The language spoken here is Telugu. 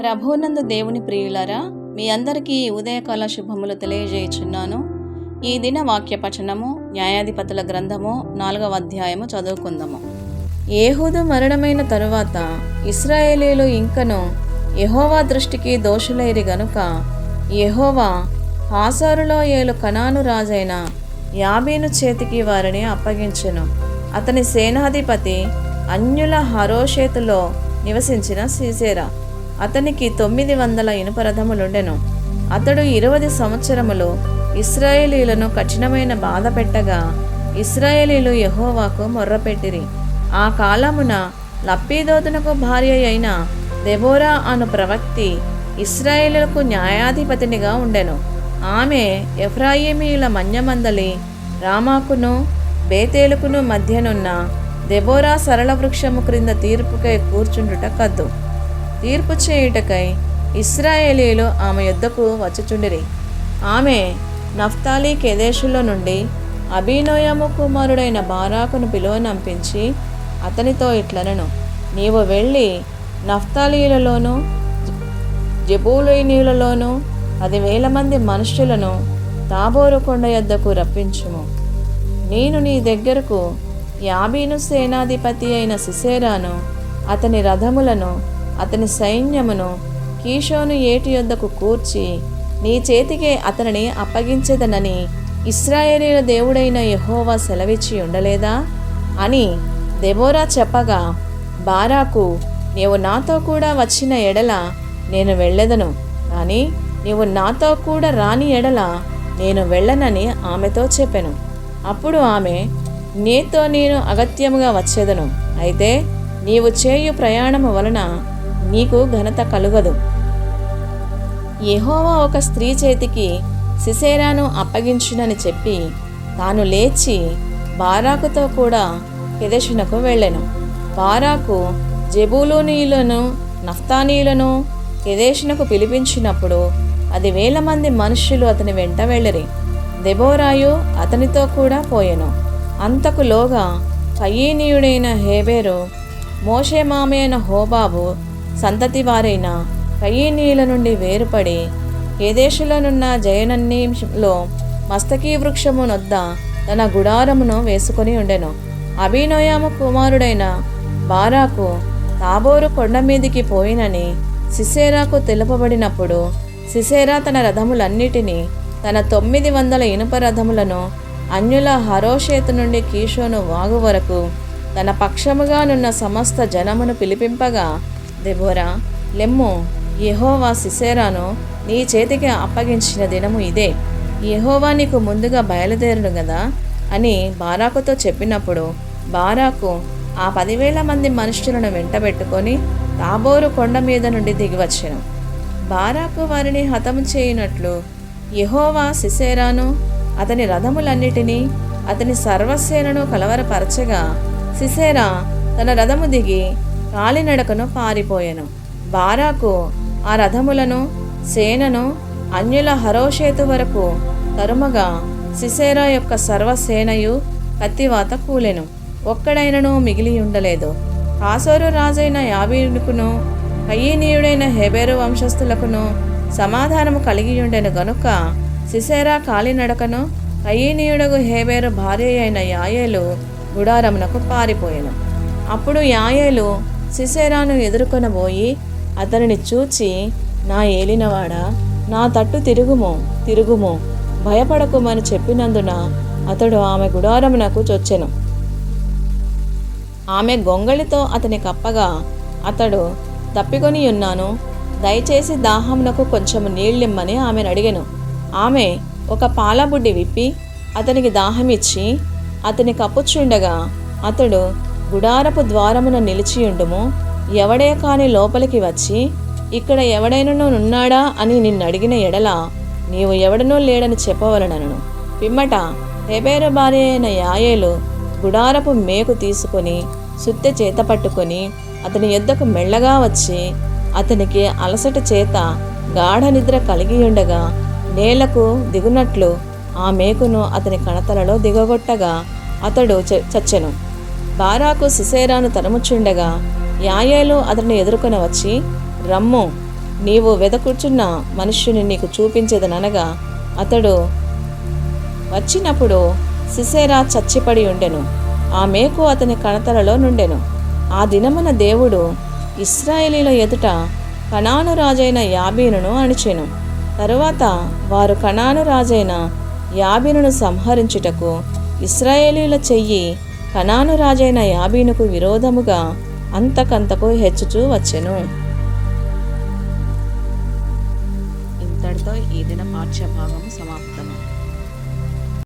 ప్రభువునందు దేవుని ప్రియులారా, మీ అందరికీ ఉదయకాల శుభములు తెలియజేయుచున్నాను. ఈ దిన వాక్య పఠనము న్యాయాధిపతుల గ్రంథము 4వ అధ్యాయము చదువుకుందాము. ఏహూదు మరణమైన తరువాత ఇశ్రాయేలీలు ఇంకను యెహోవా దృష్టికి దోషులైరి గనుక యెహోవా హాసోరులో ఏలు కనాను రాజైన యాబీను చేతికి వారిని అప్పగించెను. అతని సేనాధిపతి అన్యుల హరోషేతులో నివసించిన సీసెరా. అతనికి 900 ఇనుప రథములుండెను. అతడు 20 సంవత్సరములు ఇశ్రాయేలీలను కఠినమైన బాధ పెట్టగా ఇశ్రాయేలీలు యెహోవాకు మొర్రపెట్టిరి. ఆ కాలమున లప్పీదోతునకు భార్య అయిన దెబోరా అను ప్రవక్తి ఇశ్రాయేలులకు న్యాయాధిపతినిగా ఉండెను. ఆమె ఎఫ్రాయిమీయుల మన్యమందలి రామాకును బేతేలుకును మధ్యనున్న దెబోరా సరళ వృక్షము క్రింద తీర్పుకై కూర్చుండుట కద్దు. తీర్పు చేయుటకై ఇశ్రాయేలీలు ఆమె యొద్దకు వచ్చుచుండిరి. ఆమె నఫ్తాలి కెదెషులో నుండి అబీనోయము కుమారుడైన బారాకును పిలువనంపించి అతనితో ఇట్లనెను, నీవు వెళ్ళి నఫ్తాలీలలోను జెబూలూనీయులలోను 10,000 మంది మనుష్యులను తాబోరు కొండ యొద్దకు రప్పించుము. నేను నీ దగ్గరకు యాబీను సేనాధిపతి అయిన సిసెరాను, అతని రథములను, అతని సైన్యమును కీషోను ఏటి యొద్దకు కూర్చి నీ చేతికే అతనిని అప్పగించెదనని ఇశ్రాయేలీల దేవుడైన యెహోవా సెలవిచ్చి ఉండలేదా అని దెబోరా చెప్పగా, బారాకు, నీవు నాతో కూడా వచ్చిన ఎడల నేను వెళ్ళెదను, కానీ నీవు నాతో కూడా రాని ఎడల నేను వెళ్ళనని ఆమెతో చెప్పెను. అప్పుడు ఆమె, నీతో నేను అగత్యముగా వచ్చేదను, అయితే నీవు చేయు ప్రయాణము వలన నీకు ఘనత కలుగదు. యెహోవా ఒక స్త్రీ చేతికి సిసెరాను అప్పగించునని చెప్పి తాను లేచి బారాకుతో కూడా కెదెషునకు వెళ్ళెను. బారాకు జెబూలూనీయులను నఫ్తానీయులను కెదెషునకు పిలిపించినప్పుడు 10,000 మంది మనుష్యులు అతని వెంట వెళ్ళిరి. దెబోరాయు అతనితో కూడా పోయెను. అంతకులోగా కయీనీయుడైన హేబెరు మోషే మామయ్యన హోబాబు సంతతి వారైన కయీనీయుల నుండి వేరుపడి కేదేశులోనున్న జయనన్నీలో మస్తకీ వృక్షము నొద్ద తన గుడారమును వేసుకొని ఉండెను. అబీనోయము కుమారుడైన బారాకు తాబోరు కొండ మీదికి పోయినని సిసెరాకు తెలుపబడినప్పుడు సిసెరా తన రథములన్నిటినీ, తన 900 ఇనుప రథములను అన్యుల హరోషేతు నుండి కీషోను వాగు వరకు తన పక్షముగానున్న సమస్త జనమును పిలిపింపగా, దెబోరా, లెమ్ము, యెహోవా సిసెరాను నీ చేతికి అప్పగించిన దినము ఇదే, యెహోవా నీకు ముందుగా బయలుదేరును గదా అని బారాకుతో చెప్పినప్పుడు బారాకు ఆ 10,000 మంది మనుష్యులను వెంటబెట్టుకొని తాబోరు కొండ మీద నుండి దిగివచ్చెను. బారాకు వారిని హతము చేయునట్లు యెహోవా సిసెరాను, అతని రథములన్నిటినీ, అతని సర్వసేనను కలవరపరచగా సిసెరా తన రథము దిగి కాలినడకను పారిపోయెను. బారాకు ఆ రథములను, సేనను అన్యుల హరోషేతు వరకు తరుమగా సిసెరా యొక్క సర్వసేనయు కత్తివాత కూలెను. ఒక్కడైనను మిగిలి ఉండలేదు. హాసోరు రాజైన యాబీనుకును కయీనీయుడైన హెబెరు వంశస్థులకును సమాధానము కలిగియుండెను గనుక సిసెరా కాలినడకను కయీనీయుడగు హెబెరు భార్య అయిన యాయేలు గుడారమునకు పారిపోయెను. అప్పుడు యాయేలు సిసెరాను ఎదుర్కొనబోయి అతనిని చూచి, నా ఏలినవాడా, నా తట్టు తిరుగుము, భయపడకుమని చెప్పినందున అతడు ఆమె గుడారమునకు చొచ్చెను. ఆమె గొంగళితో అతని కప్పగా అతడు, తప్పికొని ఉన్నాను, దయచేసి దాహమునకు కొంచెము నీళ్ళిమ్మని ఆమెను అడిగెను. ఆమె ఒక పాలబుడ్డి విప్పి అతనికి దాహమిచ్చి అతని కప్పుచుండగా అతడు, గుడారపు ద్వారమున నిలిచియుండుము, ఎవడే కాని లోపలికి వచ్చి ఇక్కడ ఎవడైనను ఉన్నాడా అని నిన్నడిగిన ఎడల నీవు ఎవడనూ లేడని చెప్పవలనను. పిమ్మట హెబెరు భార్య అయిన యాయేలు గుడారపు మేకు తీసుకొని సుత్తె చేత పట్టుకొని అతని యొద్దకు మెల్లగా వచ్చి అతనికి అలసట చేత గాఢ నిద్ర కలిగి ఉండగా నేలకు దిగునట్లు ఆ మేకును అతని కణతలలో దిగగొట్టగా అతడు చచ్చెను. బారాకు సిసెరాను తరుముచుండగా యాయేలు అతన్ని ఎదుర్కొని వచ్చి, రమ్ము, నీవు వెదకుచున్న మనుష్యుని నీకు చూపించేదనగా అతడు వచ్చినప్పుడు సిసెరా చచ్చిపడి ఉండెను. ఆ మేకు అతని కణతలలో నుండెను. ఆ దినమున దేవుడు ఇశ్రాయేలీల ఎదుట కనాను రాజైన యాబీనును అణిచెను. తరువాత వారు కనాను రాజైన యాబీనును సంహరించుటకు ఇశ్రాయేలీల చెయ్యి కనాను రాజైన యాబీనుకు విరోధముగా అంతకంతకు హెచ్చుచూ వచ్చెను. ఇంతటితో ఈ దిన పాఠ్య భాగము సమాప్తము.